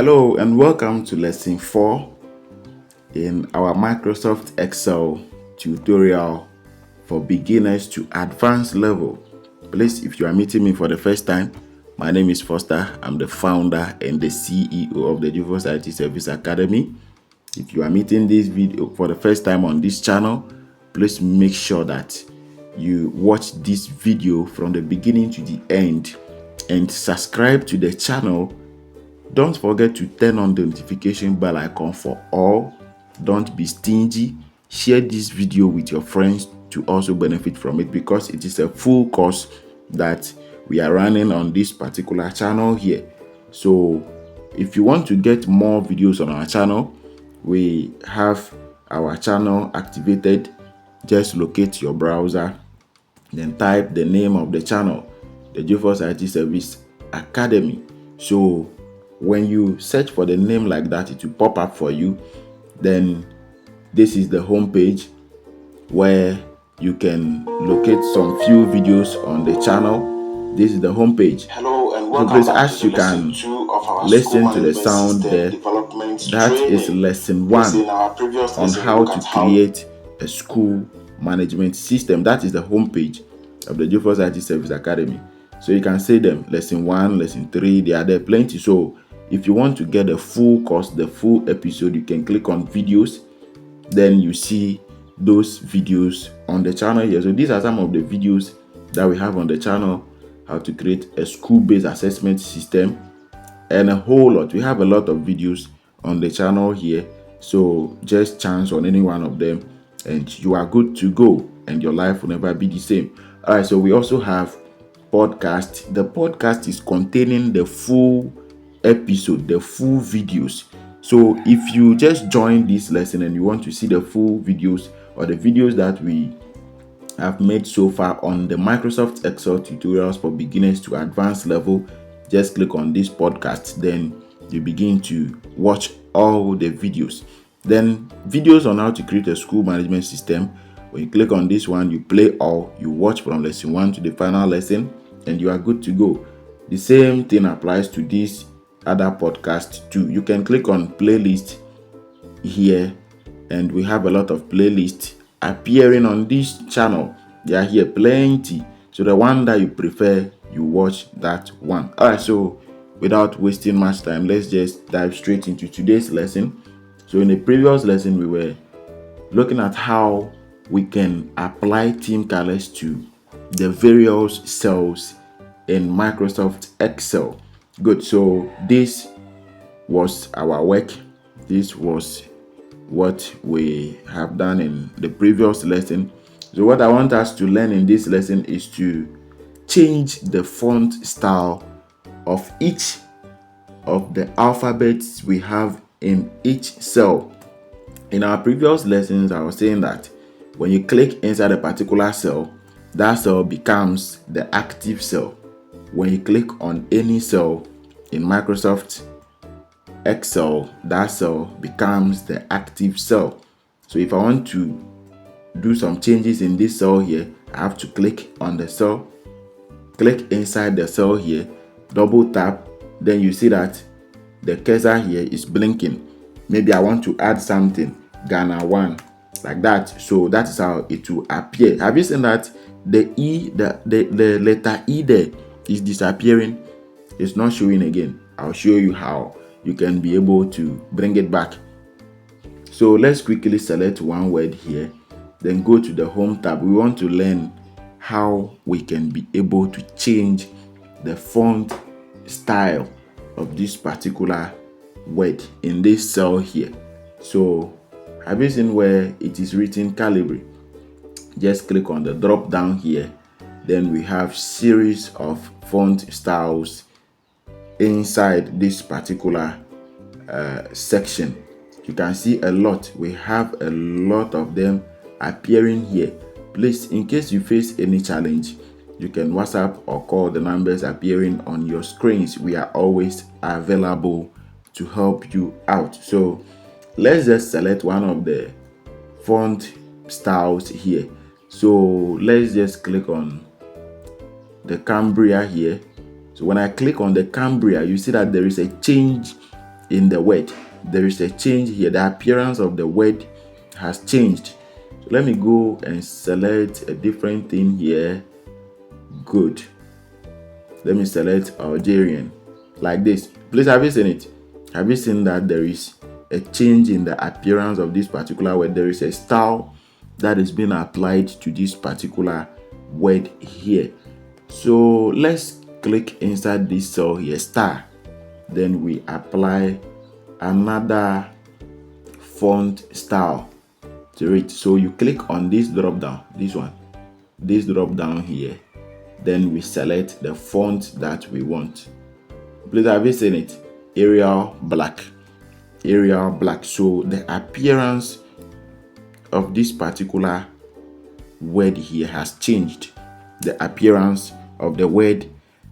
Hello and welcome to lesson 4 in our Microsoft Excel tutorial for beginners to advanced level. Please, if you are meeting me for the first time, my name is Foster. I'm the founder and the CEO of the Juvos IT Service Academy. If you are meeting this video for the first time on this channel, please make sure that you watch this video from the beginning to the end and subscribe to the channel. Don't forget to turn on the notification bell icon for all. Don't be stingy. Share this video with your friends to also benefit from it, because it is a full course that we are running on this particular channel here. So if you want to get more videos on our channel, we have our channel activated. Just locate your browser, then type the name of the channel, the Juvos IT Service Academy. So when you search for the name like that, it will pop up for you. Then this is the home page where you can locate some few videos on the channel. This is the home page. Hello and So welcome please, as you can listen to the sound there, that is lesson 1 on how to create a school management system. That is the home page of the Juvos IT Service Academy. So you can see them, lesson 1, lesson 3, they are there plenty. So if you want to get the full course, the full episode, you can click on videos. Then you see those videos on the channel here. So these are some of the videos that we have on the channel: how to create a school-based assessment system, and a whole lot. We have a lot of videos on the channel here. So just chance on any one of them and you are good to go, and your life will never be the same. All right, so we also have podcast. The podcast is containing the full episode, the full videos. So if you just join this lesson and you want to see the full videos, or the videos that we have made so far on the Microsoft Excel tutorials for beginners to advanced level, just click on this podcast. Then you begin to watch all the videos. Then videos on how to create a school management system. When you click on this one, you play all, you watch from lesson 1 to the final lesson, and you are good to go. The same thing applies to this other podcast too. You can click on playlist here, and we have a lot of playlists appearing on this channel. They are here plenty. So the one that you prefer, you watch that one. All right, so without wasting much time, let's just dive straight into today's lesson. So in the previous lesson, we were looking at how we can apply theme colors to the various cells in Microsoft Excel. Good. So this was our work. This was what we have done in the previous lesson. So what I want us to learn in this lesson is to change the font style of each of the alphabets we have in each cell. In our previous lessons, I was saying that when you click inside a particular cell, that cell becomes the active cell. When you click on any cell in Microsoft Excel, that cell becomes the active cell. So if I want to do some changes in this cell here, I have to click on the cell, click inside the cell here, double tap, then you see that the cursor here is blinking. Maybe I want to add something, Ghana 1, like that. So that is how it will appear. Have you seen that the E, the letter E there is disappearing? It's not showing again. I'll show you how you can be able to bring it back. So let's quickly select one word here, then go to the home tab. We want to learn how we can be able to change the font style of this particular word in this cell here. So have you seen where it is written Calibri? Just click on the drop down here. Then we have series of font styles inside this particular section. You can see a lot. We have a lot of them appearing here. Please, in case you face any challenge, you can WhatsApp or call the numbers appearing on your screens. We are always available to help you out. So let's just select one of the font styles here. So let's just click on the Cambria here. So when I click on the Cambria, you see that there is a change in the word. There is a change here. The appearance of the word has changed. So let me go and select a different thing here. Good. Let me select Algerian like this. Please, have you seen it? Have you seen that there is a change in the appearance of this particular word? There is a style that is being applied to this particular word here. So let's click inside this cell here, star. Then we apply another font style to it. So you click on this drop down, this drop down here. Then we select the font that we want. Please, have you seen it? Arial black. So the appearance of this particular word here has changed. The appearance of the word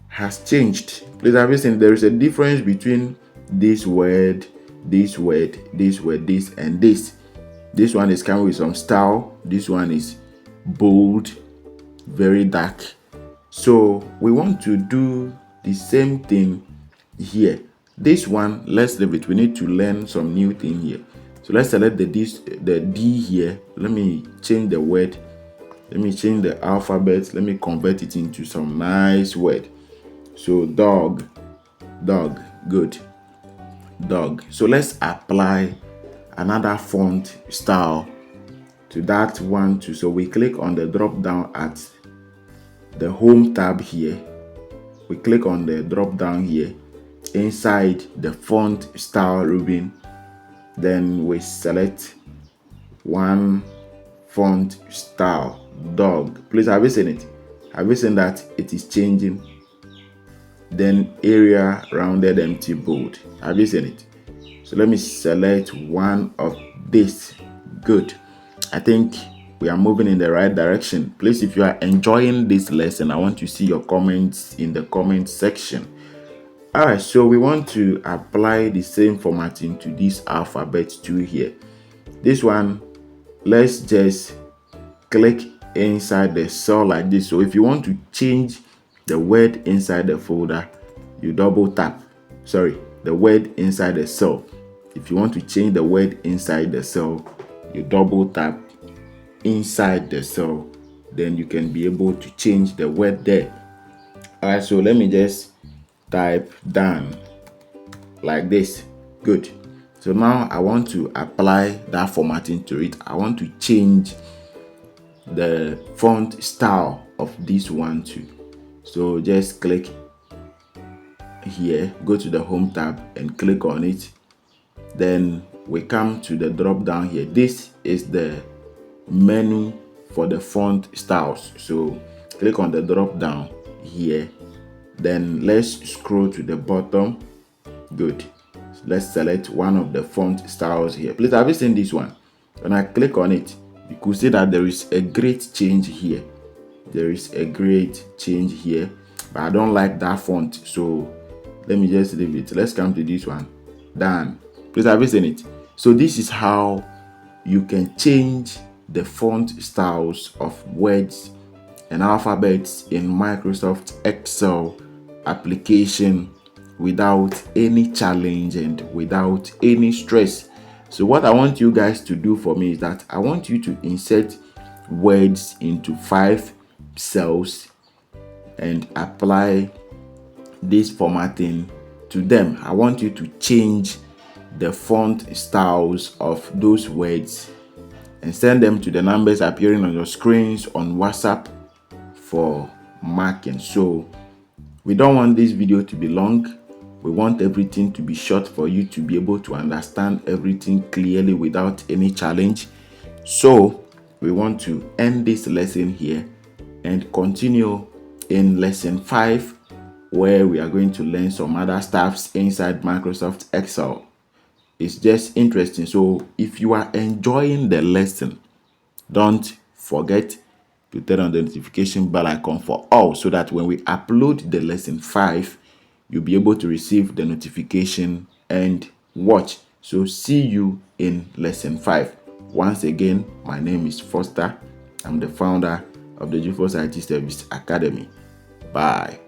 has changed. Please, have you seen there is a difference between this word, this, and this. This one is coming with some style. This one is bold, very dark. So we want to do the same thing here. This one, let's leave it. We need to learn some new thing here. So let's select the D here. Let me change the word. Let me change the alphabet. Let me convert it into some nice word. So dog, good, dog. So let's apply another font style to that one too. So we click on the drop down at the home tab here. We click on the drop down here inside the font style ribbon. Then we select one font style, dog. Please, have you seen it? Have you seen that it is changing? Then area rounded empty bold. Have you seen it? So let me select one of this. Good. I think we are moving in the right direction. Please, if you are enjoying this lesson, I want to see your comments in the comment section. All right, so we want to apply the same formatting to this alphabet too here. This one, let's just click inside the cell like this. So if you want to change the word inside the folder, you double tap. Sorry, the word inside the cell. If you want to change the word inside the cell, you double tap inside the cell. Then you can be able to change the word there. All right, so let me just type down like this. Good. So now I want to apply that formatting to it. I want to change the font style of this one too. So just click here, go to the home tab and click on it. Then we come to the drop down here. This is the menu for the font styles. So click on the drop down here. Then let's scroll to the bottom. Good. So let's select one of the font styles here. Please, have you seen this one? When I click on it, you could see that there is a great change here. There is a great change here, but I don't like that font, so let me just leave it. Let's come to this one. Done. Please, have you seen it? So this is how you can change the font styles of words and alphabets in Microsoft Excel application without any challenge and without any stress. So what I want you guys to do for me is that I want you to insert words into 5 cells and apply this formatting to them. I want you to change the font styles of those words and send them to the numbers appearing on your screens on WhatsApp for marking. So we don't want this video to be long. We want everything to be short for you to be able to understand everything clearly without any challenge. So we want to end this lesson here and continue in lesson 5, where we are going to learn some other stuffs inside Microsoft Excel. It's just interesting. So if you are enjoying the lesson, don't forget to turn on the notification bell icon for all, so that when we upload the lesson 5, you'll be able to receive the notification and watch. So see you in lesson 5. Once again, my name is Foster. I'm the founder of the G4 IT Service Academy. Bye.